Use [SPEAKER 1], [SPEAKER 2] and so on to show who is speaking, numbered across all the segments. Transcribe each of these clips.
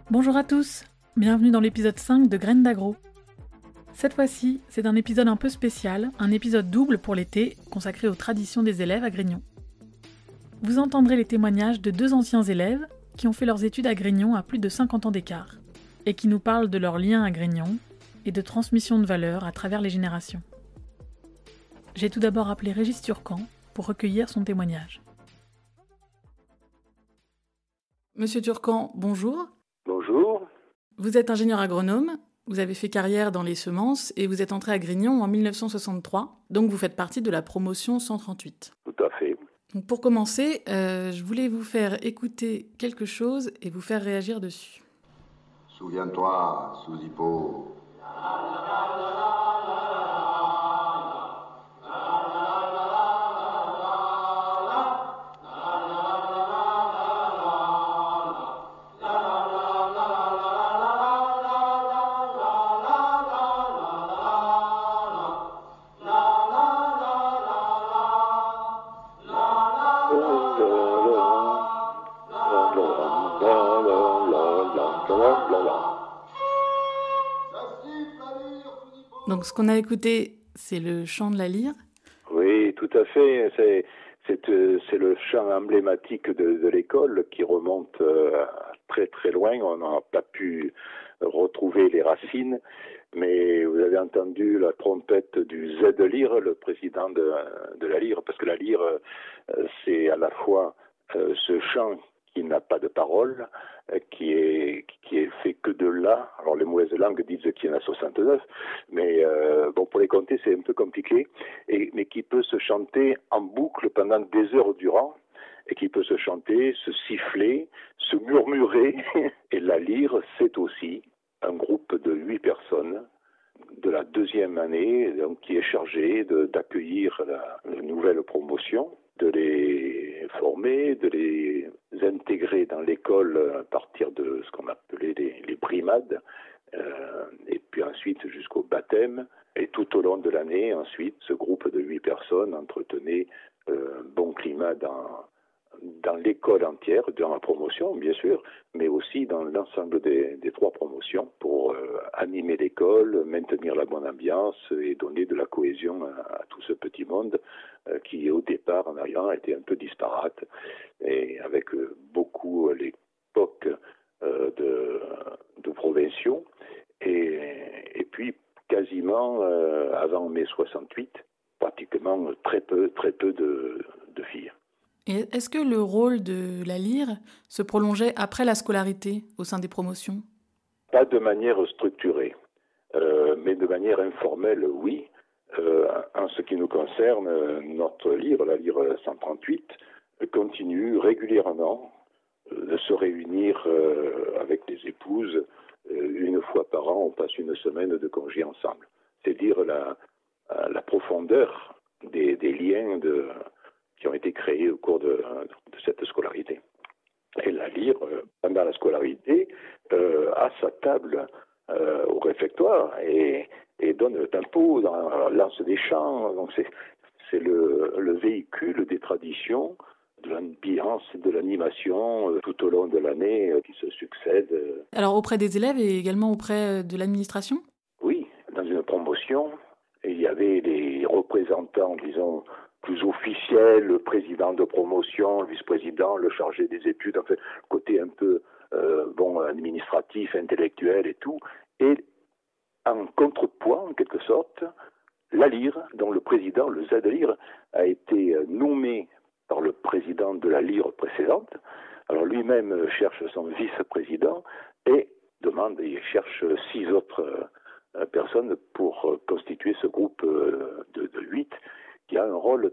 [SPEAKER 1] Bonjour à tous, bienvenue dans l'épisode 5 de Graines d'Agro. Cette fois-ci, c'est un épisode un peu spécial, un épisode double pour l'été, consacré aux traditions des élèves à Grignon. Vous entendrez les témoignages de 2 anciens élèves qui ont fait leurs études à Grignon à plus de 50 ans d'écart, et qui nous parlent de leur lien à Grignon et de transmission de valeurs à travers les générations. J'ai tout d'abord appelé Régis Turcan pour recueillir son témoignage. Monsieur Turcan, bonjour.
[SPEAKER 2] Bonjour.
[SPEAKER 1] Vous êtes ingénieur agronome, vous avez fait carrière dans les semences et vous êtes entré à Grignon en 1963, donc vous faites partie de la promotion 138.
[SPEAKER 2] Tout à fait.
[SPEAKER 1] Donc pour commencer, je voulais vous faire écouter quelque chose et vous faire réagir dessus.
[SPEAKER 3] Souviens-toi, sous-hippo.
[SPEAKER 1] Donc ce qu'on a écouté, c'est le chant de la lyre.
[SPEAKER 2] Oui, tout à fait. C'est le chant emblématique de l'école qui remonte très très loin. On n'a pas pu retrouver les racines, mais vous avez entendu la trompette du Z lyre, le président de la lyre, parce que la lyre, c'est à la fois ce chant qui n'a pas de parole, qui est fait que de la. Alors les mauvaises langues disent qu'il y en a 69, mais pour les compter c'est un peu compliqué, mais qui peut se chanter en boucle pendant des heures durant, et qui peut se chanter, se siffler, se murmurer. Et la lyre, c'est aussi un groupe de 8 personnes de la 2e année, donc, qui est chargé d'accueillir la nouvelle promotion, de les former, de les intégrer dans l'école à partir de ce qu'on appelait les brimades, et puis ensuite jusqu'au baptême. Et tout au long de l'année, ensuite, ce groupe de 8 personnes entretenait un bon climat dans l'école entière, dans la promotion bien sûr, mais aussi dans l'ensemble des 3 promotions pour animer l'école, maintenir la bonne ambiance et donner de la cohésion à tout ce petit monde qui au départ en arrivant était un peu disparate, et avec beaucoup à l'époque de provinciaux, et puis quasiment avant mai 68, pratiquement très peu de filles.
[SPEAKER 1] Et est-ce que le rôle de la lyre se prolongeait après la scolarité au sein des promotions ?
[SPEAKER 2] Pas de manière structurée, mais de manière informelle, oui. En ce qui nous concerne, notre lyre, la lyre 138, continue régulièrement de se réunir avec les épouses. Une fois par an, on passe une semaine de congé ensemble. C'est dire la profondeur des liens qui ont été créés au cours de cette scolarité. Et la lyre, pendant la scolarité, a sa table au réfectoire et donne le tempo, lance des chants. Donc c'est le véhicule des traditions, de l'ambiance, de l'animation tout au long de l'année qui se succèdent.
[SPEAKER 1] Alors auprès des élèves et également auprès de l'administration ?
[SPEAKER 2] Oui, dans une promotion, il y avait les représentants, disons, plus officiels, le président de promotion, le vice-président, le chargé des études, en fait, côté un peu administratif, intellectuel et tout. Et en contrepoids, en quelque sorte, la lyre, dont le président, le Z lyre, a été nommé par le président de la lyre précédente. Alors lui-même cherche son vice-président et cherche 6 autres personnes pour constituer ce groupe de 8 qui a un rôle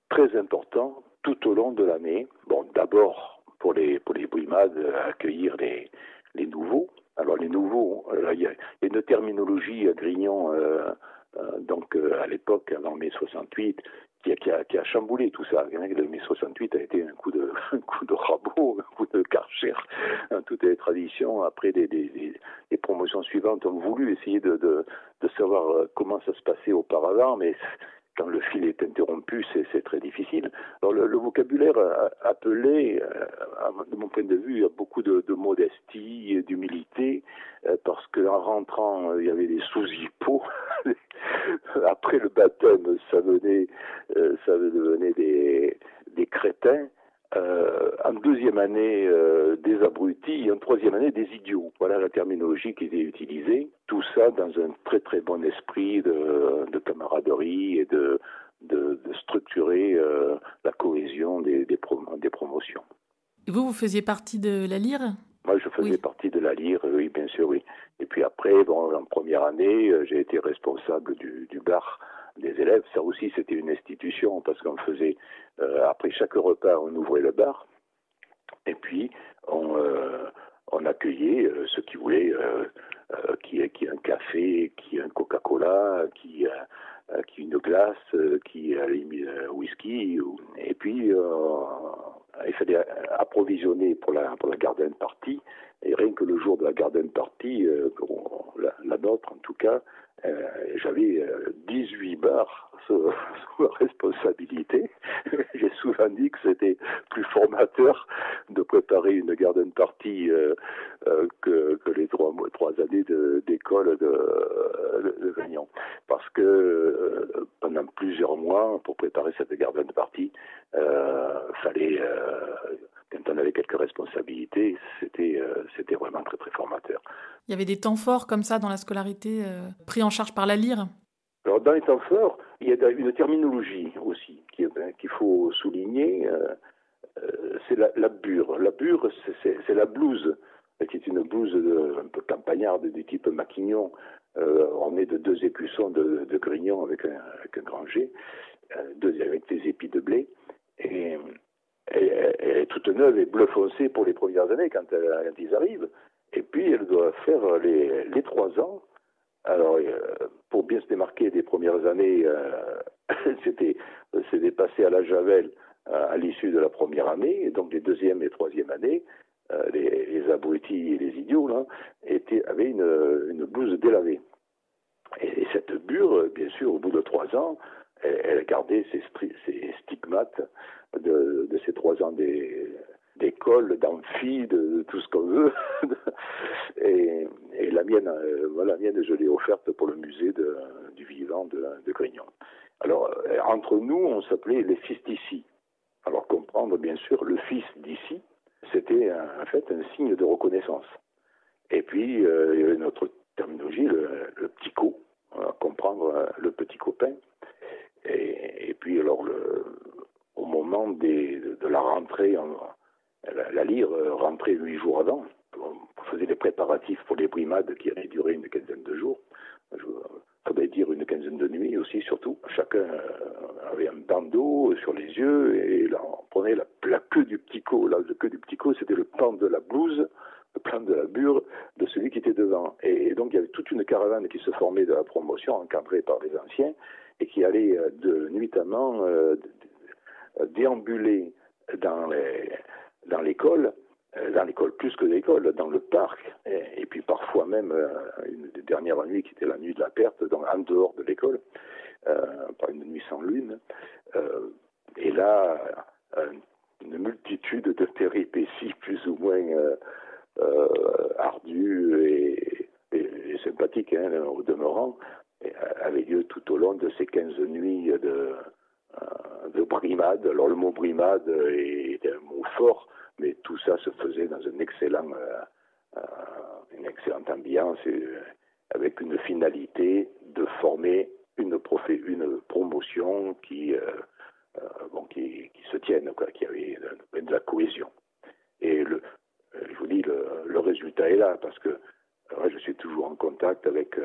[SPEAKER 2] très important tout au long de l'année. Bon, d'abord pour les brimades, accueillir les nouveaux. Alors les nouveaux, il y a une terminologie à Grignon, à l'époque, avant mai 68, qui a chamboulé tout ça. Le mai 68 a été un coup de rabot, un coup de karcher. Toutes les traditions, après les promotions suivantes, ont voulu essayer de savoir comment ça se passait auparavant, mais quand le fil est interrompu, c'est très difficile. Alors le vocabulaire appelait, de mon point de vue, il y a beaucoup de modestie et d'humilité, parce qu'en rentrant, il y avait des sous-hippos. Après le baptême, ça devenait des crétins. En deuxième année, des abrutis, et en troisième année, des idiots. Voilà la terminologie qui était utilisée. Tout ça dans un très très bon esprit de camaraderie et de structurer la cohésion des promotions.
[SPEAKER 1] Et vous faisiez partie de la lyre?
[SPEAKER 2] Moi, je faisais partie de la lyre, oui, bien sûr, oui. Et puis après, en première année, j'ai été responsable du bar des élèves. Ça aussi, c'était une institution, parce qu'on faisait, après chaque repas, on ouvrait le bar, et puis on accueillait ceux qui voulaient, qui un café, qui un Coca-Cola, qui une glace, qui un whisky, et puis il fallait approvisionner pour la garden party, et rien que le jour de la garden party, la nôtre en tout cas, j'avais 18 bars sous responsabilité. J'ai souvent dit que c'était plus formateur de préparer une garden party que les trois années d'école de Grignon. Parce que pendant plusieurs mois, pour préparer cette garden party, fallait, quand on avait quelques responsabilités, c'était vraiment très très formateur.
[SPEAKER 1] Il y avait des temps forts comme ça dans la scolarité, pris en charge par la lyre?
[SPEAKER 2] Alors dans les temps forts, il y a une terminologie aussi qu'il faut souligner, c'est la bure. La bure, c'est la blouse, qui est une blouse un peu campagnarde du type maquignon, ornée de 2 écussons de Grignon avec un grand G, avec des épis de blé, et elle est toute neuve et bleu foncé pour les premières années quand ils arrivent, et puis elle doit faire les 3 ans. Alors, pour bien se démarquer des premières années, c'était passé à la javel à l'issue de la première année, et donc les deuxième et troisième années, les abrutis et les idiots là, avaient une blouse délavée. Et cette bure, bien sûr, au bout de 3 ans, elle a gardé ses stigmates de ces 3 ans d'école, d'amphi, de tout ce qu'on veut. et la mienne, je l'ai offerte pour le musée du vivant de Grignon. Alors, entre nous, on s'appelait les fils d'ici. Alors, comprendre, bien sûr, le fils d'ici, c'était en fait un signe de reconnaissance. Et puis, il y avait notre terminologie, le petit co, comprendre le petit copain. Et puis, alors, au moment de la rentrée, la lyre rentrait 8 jours avant. On faisait les préparatifs pour les brimades qui allaient durer une quinzaine de jours. Faudrait dire une quinzaine de nuits aussi, surtout. Chacun avait un bandeau sur les yeux, et là, on prenait la queue du petit co. La queue du petit co, c'était le pan de la blouse, le plan de la bure de celui qui était devant. Et donc, il y avait toute une caravane qui se formait de la promotion, encadrée par les anciens, et qui allait nuitamment déambuler dans l'école, plus que l'école, dans le parc, et puis parfois même une des dernières nuits qui était la nuit de la perte, donc en dehors de l'école, par une nuit sans lune. Et là, une multitude de péripéties plus ou moins ardues et sympathiques, au demeurant, avait lieu tout au long de ces 15 nuits de brimade. Alors le mot brimade est un mot fort, mais tout ça se faisait dans une excellente ambiance, avec une finalité de former une promotion qui se tienne, qui avait de la cohésion. Et je vous dis, le résultat est là, parce que je suis toujours en contact avec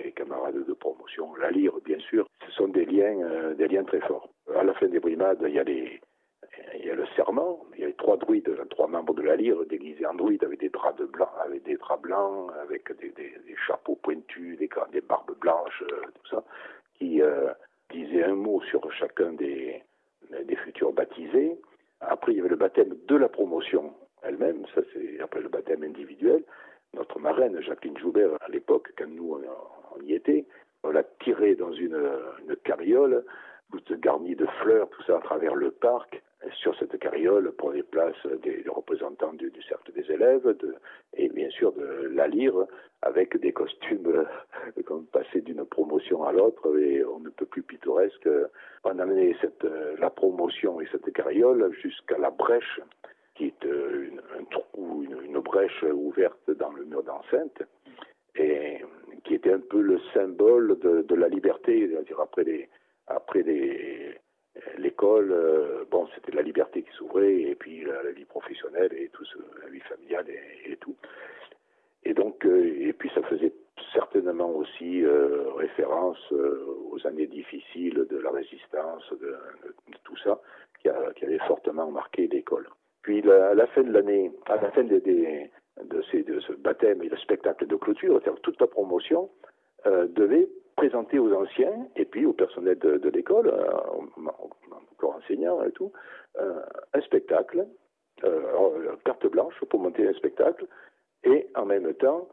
[SPEAKER 2] les camarades de promotion. La lyre, bien sûr, ce sont des liens très forts. À la fin des brimades, il y a le serment, il y a les 3 druides, 3 membres de la lyre déguisés en druides avec des draps blancs, avec des chapeaux pointus, des barbes blanches, tout ça, qui disaient un mot sur chacun des futurs baptisés. Après, il y avait le baptême de la promotion elle-même, ça c'est après le baptême individuel. Notre marraine, Jacqueline Joubert, à l'époque, quand nous on y était, on l'a tirée dans une carriole toutes garnies de fleurs, tout ça à travers le parc. Sur cette carriole prenaient place des représentants du cercle des élèves et bien sûr de la lyre avec des costumes qu'on passait d'une promotion à l'autre et on ne peut plus pittoresque. On amenait la promotion et cette carriole jusqu'à la brèche qui est une brèche ouverte dans le mur d'enceinte et qui était un peu le symbole de la liberté, c'est-à-dire après l'école, c'était la liberté qui s'ouvrait, et puis la vie professionnelle et tout, la vie familiale et tout. Et donc, et puis ça faisait certainement aussi référence aux années difficiles de la résistance, de tout ça, qui avait fortement marqué l'école. Puis à la fin de l'année, à la fin de ce baptême et le spectacle de clôture, toute la promotion devait présenter aux anciens et puis au personnel de l'école, encore enseignants et tout, un spectacle, carte blanche pour monter un spectacle et en même temps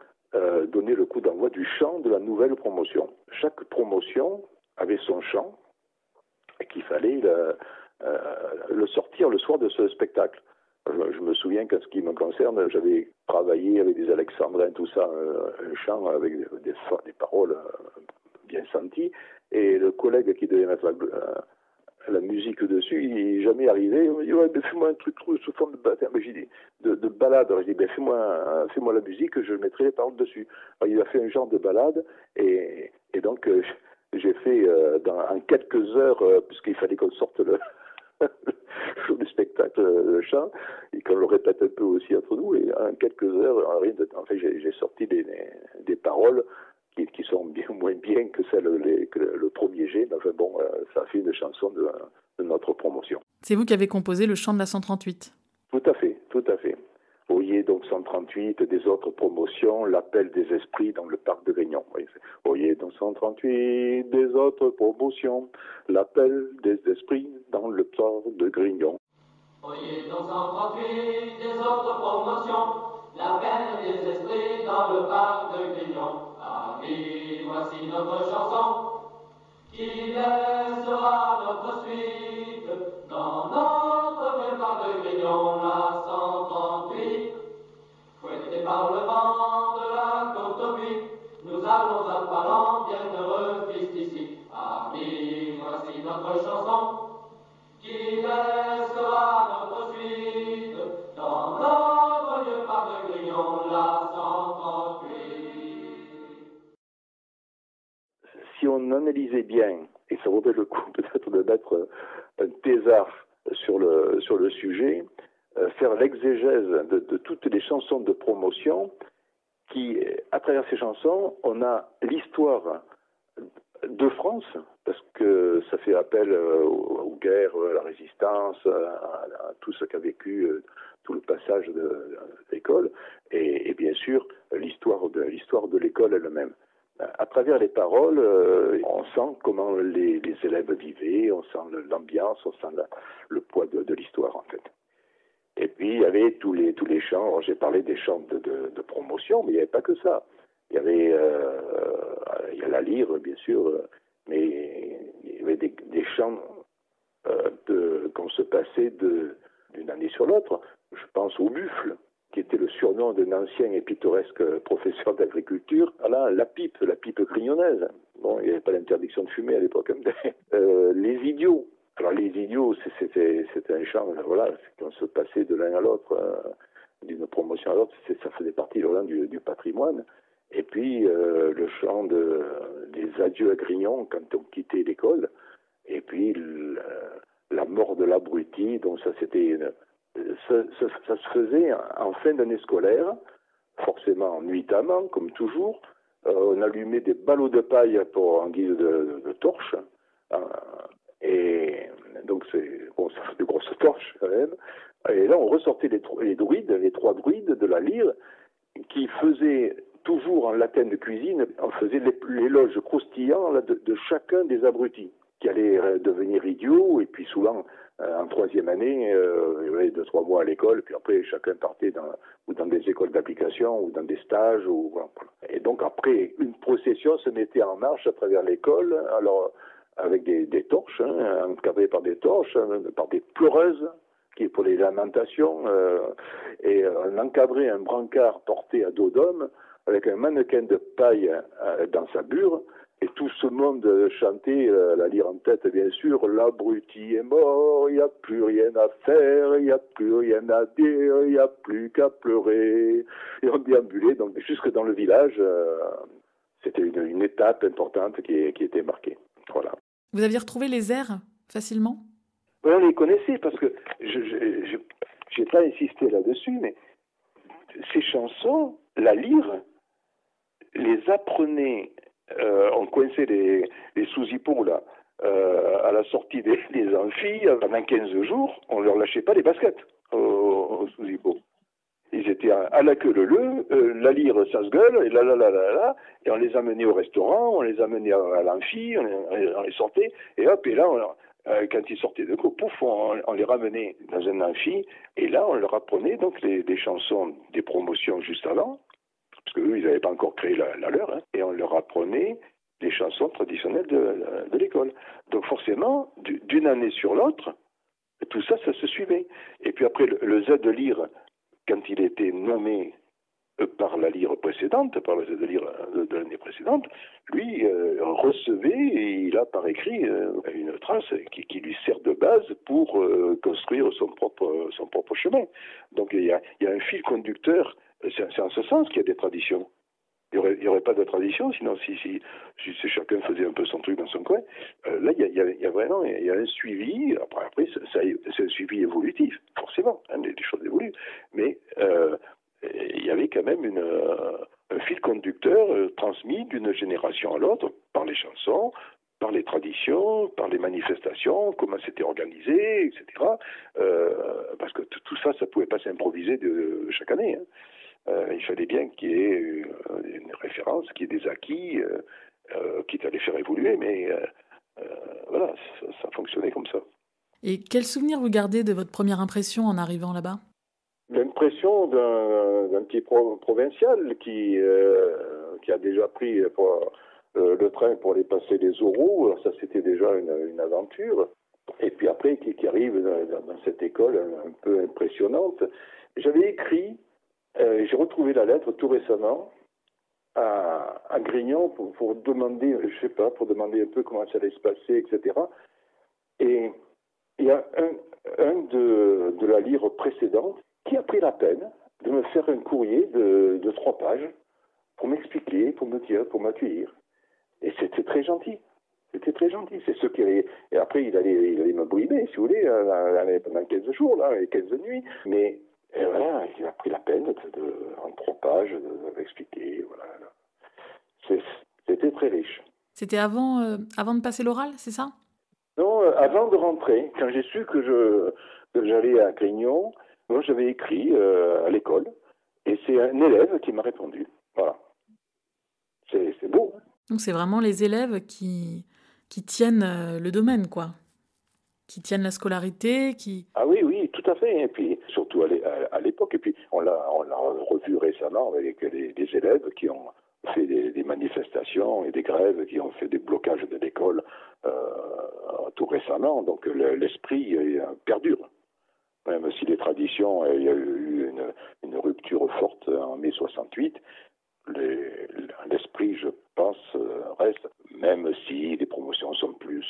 [SPEAKER 2] donner le coup d'envoi du chant de la nouvelle promotion. Chaque promotion avait son chant et qu'il fallait le sortir le soir de ce spectacle. Je me souviens qu'en ce qui me concerne, j'avais travaillé avec des alexandrins, tout ça, un chant avec des paroles bien senties, et le collègue qui devait mettre la musique dessus, il n'est jamais arrivé. Il m'a dit, ouais, fais-moi un truc sous forme de baptême. J'ai dit, de balade. Alors, j'ai dit, fais-moi la musique, je mettrai les paroles dessus. Alors, il a fait un genre de balade, et donc, j'ai fait, en quelques heures, puisqu'il fallait qu'on sorte le du spectacle, le chant, et qu'on le répète un peu aussi entre nous, et en quelques heures, en fait, j'ai sorti des paroles qui sont bien moins bien que le premier jet, mais enfin bon, ça a fait une chanson de notre promotion.
[SPEAKER 1] C'est vous qui avez composé le chant de la 138 ?
[SPEAKER 2] Tout à fait, tout à fait. Voyez donc 138, des autres promotions, l'appel des esprits dans le parc de Grignon. Voyez donc 138, des autres promotions, l'appel des esprits dans le parc de Grignon.
[SPEAKER 4] Voyez donc 138, des autres promotions, l'appel des esprits dans le parc de Grignon. Amis, voici notre chanson, qui laissera notre suite dans notre vieux parc de Grignon, la 138. Fouettés par le vent de la côte au buis, nous allons à Palan, bienheureux fils d'ici. Amis, voici notre chanson, qui laissera notre suite dans notre vieux parc de Grignon, la 138.
[SPEAKER 2] Si on analysait bien, et ça vaudrait le coup peut-être de mettre un thésard sur le sujet, faire l'exégèse de toutes les chansons de promotion qui, à travers ces chansons, on a l'histoire de France, parce que ça fait appel aux guerres, à la résistance, à tout ce qu'a vécu tout le passage de l'école, et bien sûr l'histoire de l'école elle-même. À travers les paroles, on sent comment les élèves vivaient, on sent l'ambiance, on sent le poids de l'histoire en fait. Et puis il y avait tous les chants. Alors, j'ai parlé des chants de promotion, mais il n'y avait pas que ça. Il y a la lyre bien sûr, mais il y avait des chants qu'on se passait d'une année sur l'autre. Je pense au buffle, qui était le surnom d'un ancien et pittoresque professeur d'agriculture. Voilà, la pipe grignonnaise. Bon, il n'y avait pas d'interdiction de fumer à l'époque. Les idiots. Alors les idiots, c'était un chant, voilà, qu'on se passait de l'un à l'autre, d'une promotion à l'autre, ça faisait partie vraiment du patrimoine. Et puis le chant des adieux à Grignon quand on quittait l'école. Et puis la mort de l'abruti, donc ça c'était ça se faisait en fin d'année scolaire, forcément nuitamment, comme toujours. On allumait des ballots de paille en guise de torche. Et donc ça fait de grosses torches quand même. Et là on ressortait les trois druides de la lyre, qui faisaient toujours en latin de cuisine, on faisait l'éloge croustillant de chacun des abrutis, qui allaient devenir idiots, et puis souvent en troisième année, il y avait 2-3 mois à l'école, puis après chacun partait dans des écoles d'application ou dans des stages. Et donc après, une procession se mettait en marche à travers l'école. Alors avec des torches, encadrées par des torches, par des pleureuses, qui est pour les lamentations, et on encadrait un brancard porté à dos d'homme, avec un mannequin de paille dans sa bure, et tout ce monde chantait, la lyre en tête bien sûr, l'abruti est mort, il n'y a plus rien à faire, il n'y a plus rien à dire, il n'y a plus qu'à pleurer. Et on déambulait donc jusque dans le village, c'était une étape importante qui était marquée. Voilà.
[SPEAKER 1] Vous aviez retrouvé les airs facilement?
[SPEAKER 2] Oui, on les connaissait parce que je n'ai pas insisté là-dessus, mais ces chansons, la lyre, les apprenait, on coinçait les sous-hippos là, à la sortie des amphis, pendant 15 jours, on ne leur lâchait pas les baskets aux sous-hippos. Ils étaient à la queue leu, la lyre, ça se gueule, et là, et on les amenait au restaurant, on les amenait à l'amphi, on les sortait, et hop, et là, quand ils sortaient de cours, pouf, on les ramenait dans un amphi, et là, on leur apprenait donc des chansons, des promotions juste avant, parce qu'eux, ils n'avaient pas encore créé la leur, et on leur apprenait des chansons traditionnelles de l'école. Donc forcément, d'une année sur l'autre, tout ça, ça se suivait. Et puis après, le Z de lyre, quand il était nommé par la lyre précédente, par le Z de lyre de l'année précédente, lui recevait, et il a par écrit une trace qui lui sert de base pour construire son propre chemin. Donc il y a un fil conducteur, c'est en ce sens qu'il y a des traditions. Il n'y aurait pas de tradition, sinon si chacun faisait un peu son truc dans son coin. Là, il y a vraiment un suivi. Après c'est un suivi évolutif, forcément. Des choses évoluent. Mais il y avait quand même un fil conducteur transmis d'une génération à l'autre par les chansons, par les traditions, par les manifestations, comment c'était organisé, etc. Parce que tout ça, ça ne pouvait pas s'improviser de chaque année. Il fallait bien qu'il y ait une référence, qu'il y ait des acquis, quitte à les faire évoluer, mais voilà, ça fonctionnait comme ça.
[SPEAKER 1] Et quel souvenir vous gardez de votre première impression en arrivant là-bas?
[SPEAKER 2] L'impression d'un petit provincial qui a déjà pris le train pour aller passer les Oraux. Alors ça, c'était déjà une aventure. Et puis après, qui arrive dans cette école un peu impressionnante. J'avais écrit, j'ai retrouvé la lettre tout récemment à Grignon pour demander, je sais pas, pour demander un peu comment ça allait se passer, etc. Et il y a un de la lyre précédente qui a pris la peine de me faire un courrier de 3 pages pour m'expliquer, pour me dire, pour m'accueillir. Et c'était très gentil. C'était très gentil. C'est ce qui allait... Et après, il allait me brimer, si vous voulez, pendant 15 jours, là, et 15 nuits. Mais voilà, il a pris la peine en 3 pages de m'expliquer. Voilà. C'était très riche.
[SPEAKER 1] C'était avant de passer l'oral, c'est ça?
[SPEAKER 2] Non, avant de rentrer, quand j'ai su que j'allais à Grignon, moi j'avais écrit à l'école, et c'est un élève qui m'a répondu. Voilà. C'est beau.
[SPEAKER 1] Donc c'est vraiment les élèves qui tiennent le domaine, quoi. Qui tiennent la scolarité, qui...
[SPEAKER 2] Ah oui, tout à fait. Et puis surtout à l'époque. Et puis on l'a revu récemment avec des élèves qui ont fait des manifestations et des grèves, qui ont fait des blocages de l'école tout récemment. Donc l'esprit perdure. Même si les traditions, il y a eu une rupture forte en mai 68, l'esprit, je pense, reste, même si les promotions sont même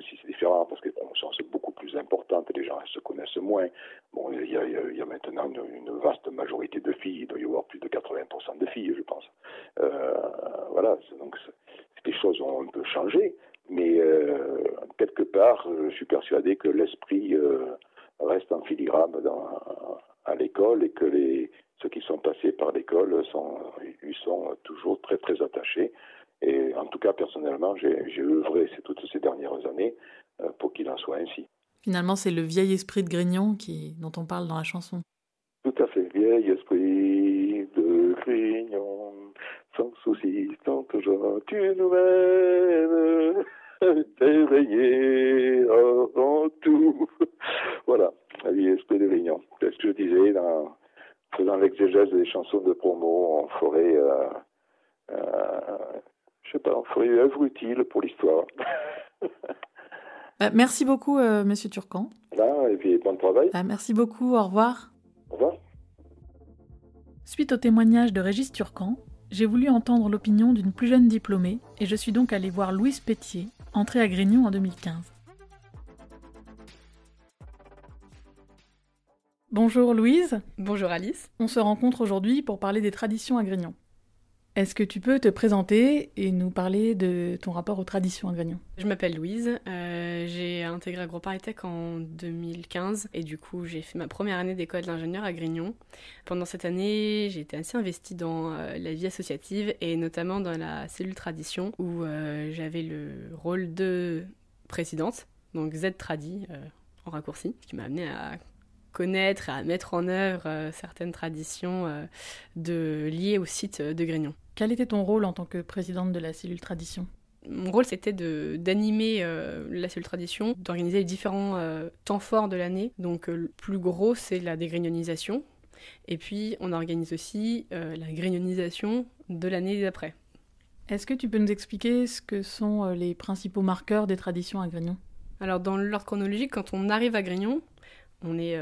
[SPEAKER 2] si c'est différent, parce que les promotions sont beaucoup plus importantes, les gens se connaissent moins. Bon, il y a maintenant une vaste majorité de filles, il doit y avoir plus de 80% de filles, je pense. Voilà, donc les choses ont un peu changé, mais quelque part, je suis persuadé que l'esprit reste en filigrane à l'école, et que ceux qui sont passés par l'école ils sont toujours très très attachés. Et en tout cas, personnellement, j'ai œuvré toutes ces dernières années pour qu'il en soit ainsi.
[SPEAKER 1] Finalement, c'est le vieil esprit de Grignon dont on parle dans la chanson.
[SPEAKER 2] Tout à fait, vieil esprit de Grignon, sans souci, tant que tu nous mènes, t'éveiller avant tout. Voilà, le vieil esprit de Grignon. C'est ce que je disais en faisant l'exégèse des chansons de promo, on ferait œuvre utile pour l'histoire.
[SPEAKER 1] Merci beaucoup, Monsieur Turcan.
[SPEAKER 2] Voilà, et puis bon travail.
[SPEAKER 1] Merci beaucoup, au revoir.
[SPEAKER 2] Au revoir.
[SPEAKER 1] Suite au témoignage de Régis Turcan, j'ai voulu entendre l'opinion d'une plus jeune diplômée et je suis donc allée voir Louise Pétier, entrée à Grignon en 2015. Bonjour Louise.
[SPEAKER 5] Bonjour Alice.
[SPEAKER 1] On se rencontre aujourd'hui pour parler des traditions à Grignon. Est-ce que tu peux te présenter et nous parler de ton rapport aux traditions à Grignon ?
[SPEAKER 5] Je m'appelle Louise, j'ai intégré AgroParisTech en 2015 et du coup j'ai fait ma première année d'école d'ingénieur à Grignon. Pendant cette année, j'ai été assez investie dans la vie associative et notamment dans la cellule tradition où j'avais le rôle de présidente, donc Z-Tradi en raccourci, ce qui m'a amenée à connaître et à mettre en œuvre certaines traditions liées au site de Grignon.
[SPEAKER 1] Quel était ton rôle en tant que présidente de la cellule tradition ?
[SPEAKER 5] Mon rôle, c'était d'animer la cellule tradition, d'organiser les différents temps forts de l'année. Donc le plus gros, c'est la dégrignonisation. Et puis, on organise aussi la grignonisation de l'année d'après.
[SPEAKER 1] Est-ce que tu peux nous expliquer ce que sont les principaux marqueurs des traditions à Grignon ?
[SPEAKER 5] Alors, dans l'ordre chronologique, quand on arrive à Grignon, on est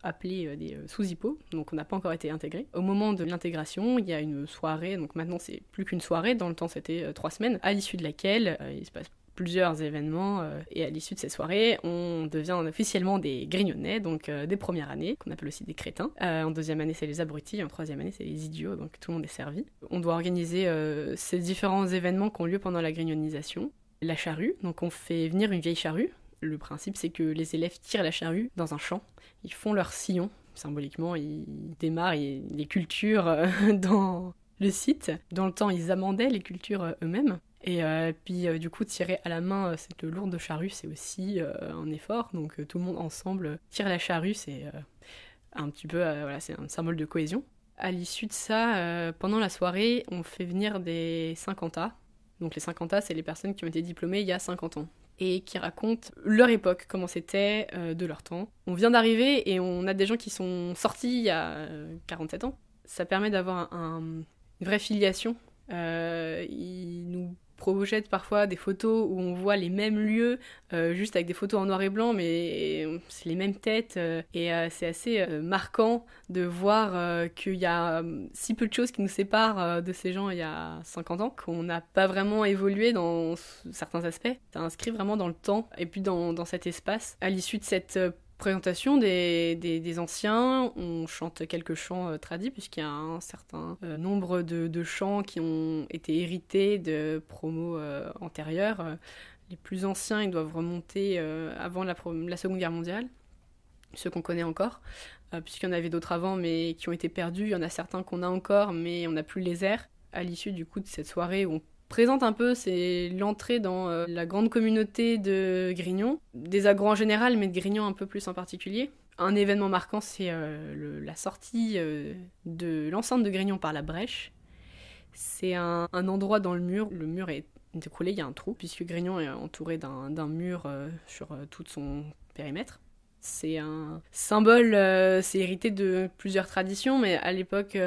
[SPEAKER 5] appelé des sous-hippos, donc on n'a pas encore été intégré. Au moment de l'intégration, il y a une soirée, donc maintenant c'est plus qu'une soirée, dans le temps c'était 3 semaines, à l'issue de laquelle il se passe plusieurs événements, et à l'issue de ces soirées, on devient officiellement des grignonnais, donc des premières années, qu'on appelle aussi des crétins. En deuxième année, c'est les abrutis, en troisième année, c'est les idiots, donc tout le monde est servi. On doit organiser ces différents événements qui ont lieu pendant la grignonisation. La charrue, donc on fait venir une vieille charrue. Le principe, c'est que les élèves tirent la charrue dans un champ. Ils font leur sillon. Symboliquement, ils démarrent les cultures dans le site. Dans le temps, ils amendaient les cultures eux-mêmes. Et puis, du coup, tirer à la main cette lourde charrue, c'est aussi un effort. Donc, tout le monde ensemble tire la charrue. C'est un petit peu, c'est un symbole de cohésion. À l'issue de ça, pendant la soirée, on fait venir des 50as. Donc, les 50as, c'est les personnes qui ont été diplômées il y a 50 ans. Et qui racontent leur époque, comment c'était de leur temps. On vient d'arriver et on a des gens qui sont sortis il y a 47 ans. Ça permet d'avoir une vraie filiation. Ils nous projettent parfois des photos où on voit les mêmes lieux, juste avec des photos en noir et blanc, mais c'est les mêmes têtes. Et c'est assez marquant de voir qu'il y a si peu de choses qui nous séparent de ces gens il y a 50 ans, qu'on n'a pas vraiment évolué dans certains aspects. Ça inscrit vraiment dans le temps et puis dans cet espace. À l'issue de cette présentation des anciens, on chante quelques chants tradis puisqu'il y a un certain nombre de chants qui ont été hérités de promos antérieures. Les plus anciens, ils doivent remonter avant la Seconde Guerre mondiale, ceux qu'on connaît encore, puisqu'il y en avait d'autres avant mais qui ont été perdus. Il y en a certains qu'on a encore mais on n'a plus les airs. À l'issue du coup de cette soirée où on présente un peu, c'est l'entrée dans la grande communauté de Grignon, des agros en général, mais de Grignon un peu plus en particulier. Un événement marquant, c'est la sortie de l'enceinte de Grignon par la brèche. C'est un endroit dans le mur est écroulé, il y a un trou, puisque Grignon est entouré d'un mur sur tout son périmètre. C'est un symbole, c'est hérité de plusieurs traditions, mais à l'époque,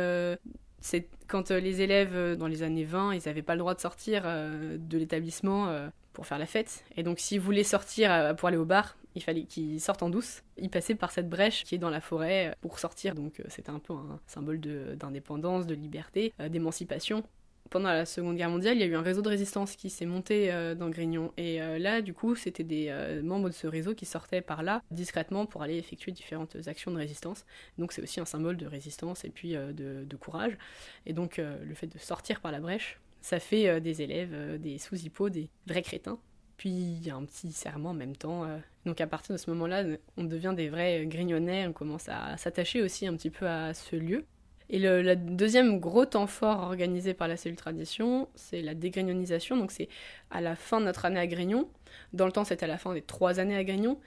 [SPEAKER 5] c'est quand les élèves, dans les années 20, ils n'avaient pas le droit de sortir de l'établissement pour faire la fête. Et donc, s'ils voulaient sortir pour aller au bar, il fallait qu'ils sortent en douce. Ils passaient par cette brèche qui est dans la forêt pour sortir. Donc, c'était un peu un symbole d'indépendance, de liberté, d'émancipation. Pendant la Seconde Guerre mondiale, il y a eu un réseau de résistance qui s'est monté dans Grignon. Et là, du coup, c'était des membres de ce réseau qui sortaient par là, discrètement, pour aller effectuer différentes actions de résistance. Donc c'est aussi un symbole de résistance et puis de courage. Et donc le fait de sortir par la brèche, ça fait des élèves, des sous-hippos, des vrais crétins. Puis il y a un petit serment en même temps. Donc à partir de ce moment-là, on devient des vrais grignonnais, on commence à s'attacher aussi un petit peu à ce lieu. Et le deuxième gros temps fort organisé par la cellule tradition, c'est la dégrignonisation. Donc c'est à la fin de notre année à Grignon. Dans le temps, c'est à la fin des 3 années à Grignon.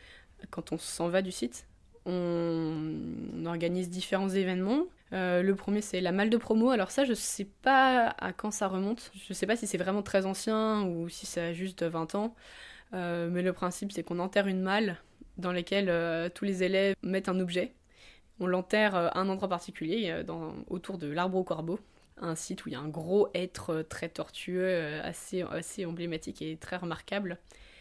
[SPEAKER 5] Quand on s'en va du site, on organise différents événements. Le premier, c'est la malle de promo. Alors ça, je sais pas à quand ça remonte. Je sais pas si c'est vraiment très ancien ou si ça a juste 20 ans. Mais le principe, c'est qu'on enterre une malle dans laquelle tous les élèves mettent un objet. On l'enterre à un endroit particulier, autour de l'arbre au corbeau. un site où il y a un gros hêtre très tortueux, assez emblématique et très remarquable.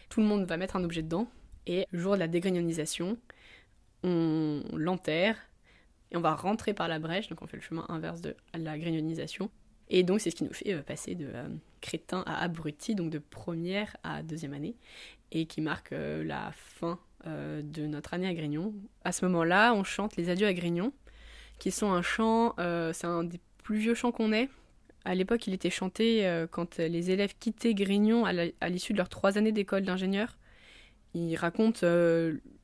[SPEAKER 5] Tout le monde va mettre un objet dedans, et le jour de la dégrignonisation, on l'enterre, et on va rentrer par la brèche, donc on fait le chemin inverse de la grignonisation. Et donc c'est ce qui nous fait passer de crétin à abruti, donc de première à deuxième année, et qui marque la fin de notre année à Grignon. À ce moment-là, on chante les adieux à Grignon, qui sont un chant, c'est un des plus vieux chants qu'on ait. À l'époque, il était chanté quand les élèves quittaient Grignon à l'issue de leurs 3 années d'école d'ingénieur. Il raconte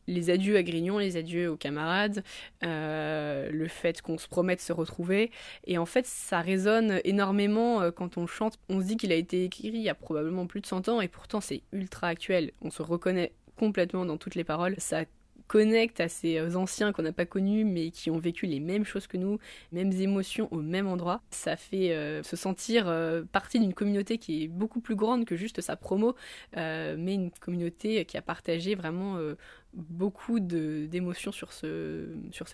[SPEAKER 5] les adieux à Grignon, les adieux aux camarades, le fait qu'on se promette de se retrouver. Et en fait, ça résonne énormément quand on chante. On se dit qu'il a été écrit il y a probablement plus de 100 ans, et pourtant c'est ultra actuel. On se reconnaît complètement dans toutes les paroles. Ça connecte à ces anciens qu'on n'a pas connus, mais qui ont vécu les mêmes choses que nous, mêmes émotions au même endroit. Ça fait se sentir partie d'une communauté qui est beaucoup plus grande que juste sa promo, mais une communauté qui a partagé vraiment beaucoup d'émotions sur ce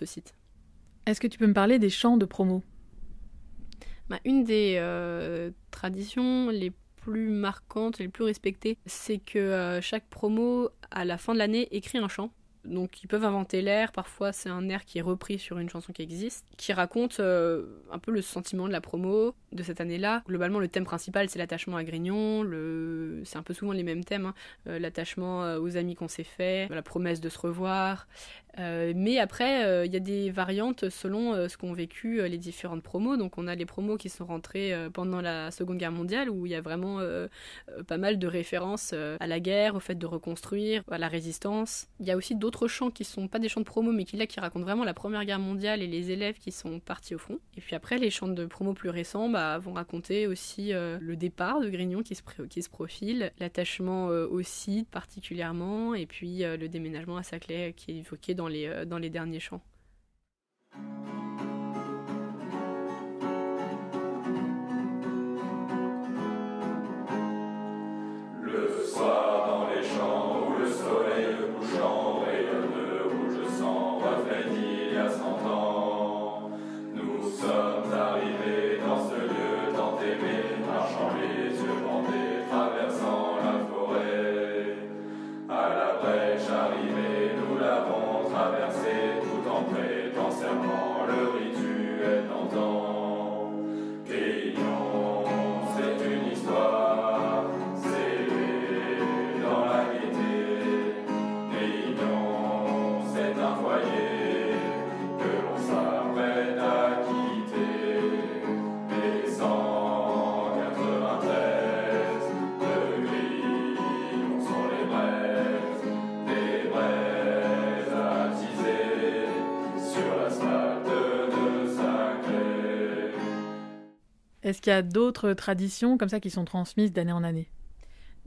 [SPEAKER 5] site.
[SPEAKER 1] Est-ce que tu peux me parler des chants de promo ?
[SPEAKER 5] Une des traditions les plus marquantes, les plus respectées, c'est que chaque promo, à la fin de l'année, écrit un chant. Donc ils peuvent inventer l'air, parfois c'est un air qui est repris sur une chanson qui existe, qui raconte un peu le sentiment de la promo de cette année-là. Globalement, le thème principal, c'est l'attachement à Grignon, c'est un peu souvent les mêmes thèmes, l'attachement aux amis qu'on s'est fait, la promesse de se revoir. Mais après, il y a des variantes selon ce qu'ont vécu les différentes promos. Donc on a les promos qui sont rentrés pendant la Seconde Guerre mondiale, où il y a vraiment pas mal de références à la guerre, au fait de reconstruire, à la résistance. Il y a aussi d'autres chants qui sont pas des chants de promo, mais qui racontent vraiment la Première Guerre mondiale et les élèves qui sont partis au front. Et puis après, les chants de promo plus récents vont raconter aussi le départ de Grignon qui se profile, l'attachement aussi particulièrement, et puis le déménagement à Saclay qui est évoqué dans les derniers chants.
[SPEAKER 6] Le soir dans les champs où le soleil couchant rayonne rouge sang reflète il y a 100 ans. Nous sommes arrivés dans ce lieu tant aimé, marchant les yeux bandés, traversant la forêt. À la brèche arrivée, nous l'avons traversé, tout en prêtant serment, le rituel d'antan. Grignon, c'est une histoire, scellée dans la gaieté. Grignon, c'est un foyer que l'on s'apprête à quitter. Les 193 de Grignon sont les braises, des braises attisées sur l'asphalte de Saclay.
[SPEAKER 1] Est-ce qu'il y a d'autres traditions comme ça qui sont transmises d'année en année ?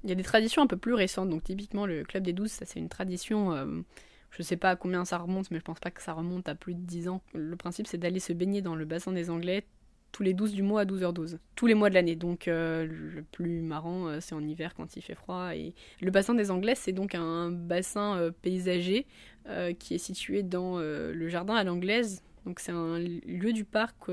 [SPEAKER 5] Il y a des traditions un peu plus récentes, donc typiquement le Club des 12, ça c'est une tradition, je sais pas à combien ça remonte, mais je pense pas que ça remonte à plus de 10 ans. Le principe c'est d'aller se baigner dans le bassin des Anglais tous les 12 du mois à 12h12, tous les mois de l'année. Donc le plus marrant c'est en hiver quand il fait froid. Et le bassin des Anglais, c'est donc un bassin paysager qui est situé dans le jardin à l'anglaise. Donc c'est un lieu du parc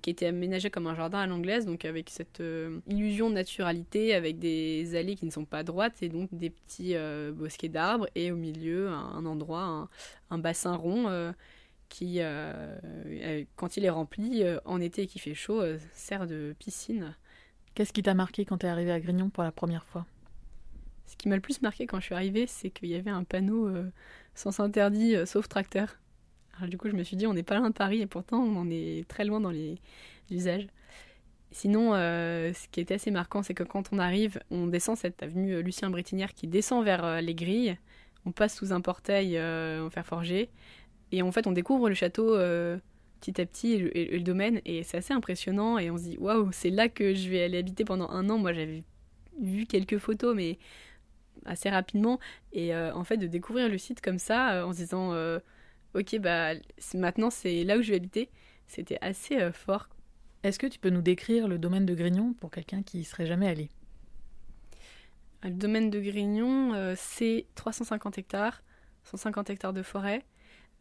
[SPEAKER 5] qui a été aménagé comme un jardin à l'anglaise, donc avec cette illusion de naturalité, avec des allées qui ne sont pas droites, et donc des petits bosquets d'arbres, et au milieu un endroit, un bassin rond qui, quand il est rempli, en été et qu'il fait chaud, sert de piscine.
[SPEAKER 1] Qu'est-ce qui t'a marqué quand t'es arrivée à Grignon pour la première fois ?
[SPEAKER 5] Ce qui m'a le plus marqué quand je suis arrivée, c'est qu'il y avait un panneau sens interdit sauf tracteur. Alors, du coup, je me suis dit, on n'est pas loin de Paris, et pourtant, on en est très loin dans les usages. Sinon, ce qui était assez marquant, c'est que quand on arrive, on descend cette avenue Lucien Brétinière qui descend vers les grilles, on passe sous un portail en fer forgé, et en fait, on découvre le château petit à petit, et le domaine, et c'est assez impressionnant, et on se dit, waouh, c'est là que je vais aller habiter pendant 1 an. Moi, j'avais vu quelques photos, mais assez rapidement, et en fait, de découvrir le site comme ça, en se disant... ok, maintenant c'est là où je vais habiter, c'était assez fort.
[SPEAKER 1] Est-ce que tu peux nous décrire le domaine de Grignon pour quelqu'un qui y serait jamais allé ?
[SPEAKER 5] Le domaine de Grignon, c'est 350 hectares, 150 hectares de forêt,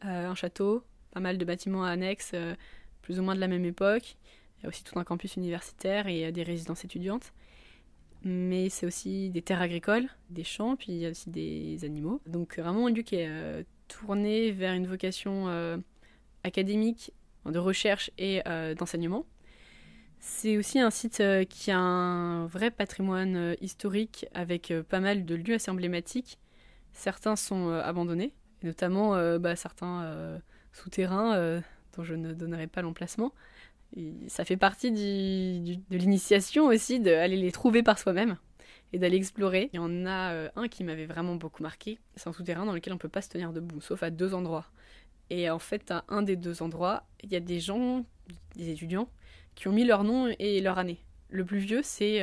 [SPEAKER 5] un château, pas mal de bâtiments annexes, plus ou moins de la même époque, Il y a aussi tout un campus universitaire et des résidences étudiantes. Mais c'est aussi des terres agricoles, des champs, puis il y a aussi des animaux. Donc vraiment un lieu qui est tourné vers une vocation académique, de recherche et d'enseignement. C'est aussi un site qui a un vrai patrimoine historique avec pas mal de lieux assez emblématiques. Certains sont abandonnés, et notamment certains souterrains dont je ne donnerai pas l'emplacement. Et ça fait partie de l'initiation aussi d'aller les trouver par soi-même et d'aller explorer. Il y en a un qui m'avait vraiment beaucoup marqué. C'est un souterrain dans lequel on ne peut pas se tenir debout, sauf à 2 endroits. Et en fait, à un des 2 endroits, il y a des gens, des étudiants, qui ont mis leur nom et leur année. Le plus vieux, c'est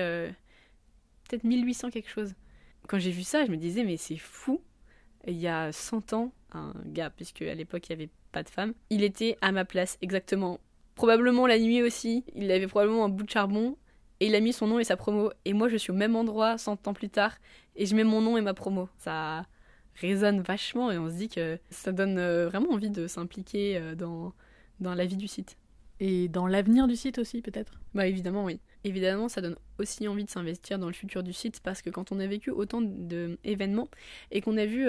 [SPEAKER 5] peut-être 1800 quelque chose. Quand j'ai vu ça, je me disais, mais c'est fou. Il y a 100 ans, un gars, puisque à l'époque, il n'y avait pas de femme, il était à ma place, exactement. Probablement la nuit aussi, il avait probablement un bout de charbon, et il a mis son nom et sa promo. Et moi, je suis au même endroit 100 ans plus tard, et je mets mon nom et ma promo. Ça résonne vachement, et on se dit que ça donne vraiment envie de s'impliquer dans la vie du site.
[SPEAKER 1] Et dans l'avenir du site aussi, peut-être ?
[SPEAKER 5] Bah évidemment, oui. Évidemment, ça donne aussi envie de s'investir dans le futur du site, parce que quand on a vécu autant d'événements, et qu'on a vu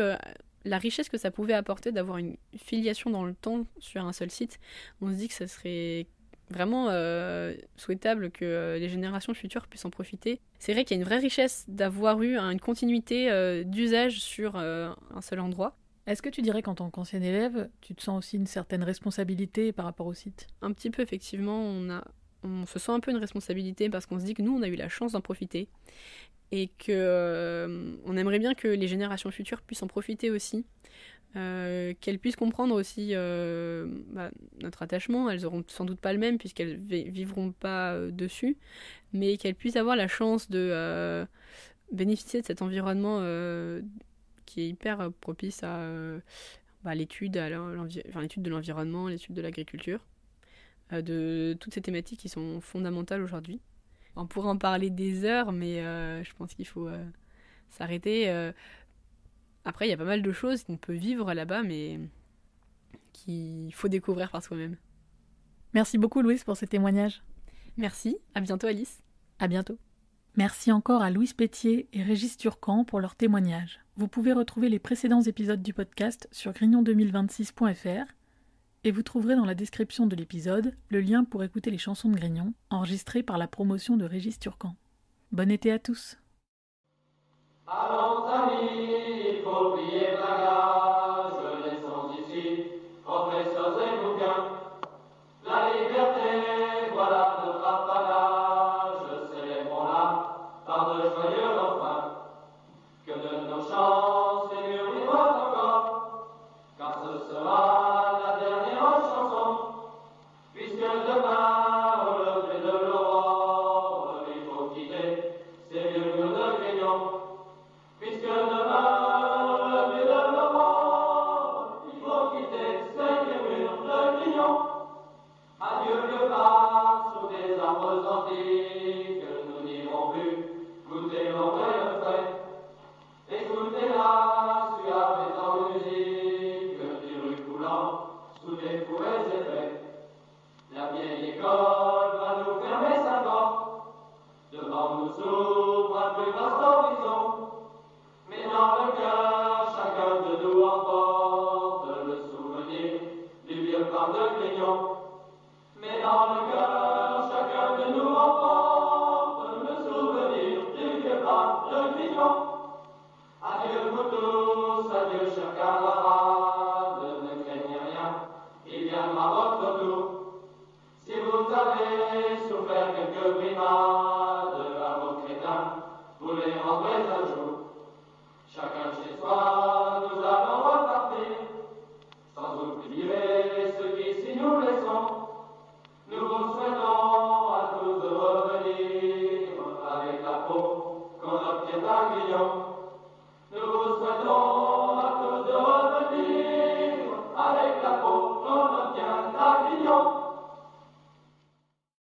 [SPEAKER 5] la richesse que ça pouvait apporter d'avoir une filiation dans le temps sur un seul site, on se dit que ça serait vraiment souhaitable que les générations futures puissent en profiter. C'est vrai qu'il y a une vraie richesse d'avoir eu une continuité d'usage sur un seul endroit.
[SPEAKER 1] Est-ce que tu dirais qu'en tant qu'ancien élève, tu te sens aussi une certaine responsabilité par rapport au site ?
[SPEAKER 5] Un petit peu, effectivement, on se sent un peu une responsabilité parce qu'on se dit que nous, on a eu la chance d'en profiter et que on aimerait bien que les générations futures puissent en profiter aussi, qu'elles puissent comprendre aussi notre attachement. Elles auront sans doute pas le même puisqu'elles vivront pas dessus, mais qu'elles puissent avoir la chance de bénéficier de cet environnement qui est hyper propice à l'étude de l'environnement, l'étude de l'agriculture, de toutes ces thématiques qui sont fondamentales aujourd'hui. On pourrait en parler des heures, mais je pense qu'il faut s'arrêter. Après, il y a pas mal de choses qu'on peut vivre là-bas, mais qu'il faut découvrir par soi-même.
[SPEAKER 1] Merci beaucoup Louise pour ce témoignage.
[SPEAKER 5] Merci, à bientôt Alice.
[SPEAKER 1] À bientôt. Merci encore à Louise Pétier et Régis Turcan pour leur témoignage. Vous pouvez retrouver les précédents épisodes du podcast sur grignon2026.fr et vous trouverez dans la description de l'épisode le lien pour écouter les chansons de Grignon enregistrées par la promotion de Régis Turcan. Bon été à tous.
[SPEAKER 4] Allons amis, il faut plier bagage, laissons ici professeurs et bouquins. La liberté, voilà notre apanage, célébrons-la par de joyeux refrains. Que de nos chances les murs vivront encore, car ce sera la dernière chanson, puisque demain, au lever de l'aurore, il faut quitter ces vieux murs de Grignon. Puisque demain, au lever de l'aurore, il faut quitter ces vieux murs de Grignon. Adieu vieux parc sous des arbres antiques, nous n'irons plus goûter l'ombre et le frais. Écoutez la suave et en musique du rues coulant sous des courets épais. La vieille école va nous fermer sa porte, devant nous s'ouvre un plus vaste horizon. Mais dans le cœur, chacun de nous emporte le souvenir du vieux parc de Grignon. Mais dans le cœur, chacun de nous emporte le souvenir du vieux parc de Grignon. Adieu vous tous, adieu chers camarades, ne craignez rien, il viendra votre tour. Si vous avez souffert quelques brimades à vos crétins, vous les rendrez un jour. Chacun chez soi, nous allons repartir, sans oublier ceux qui si nous laissons. Nous vous souhaitons à tous de revenir avec la peau qu'on obtient à Grignon.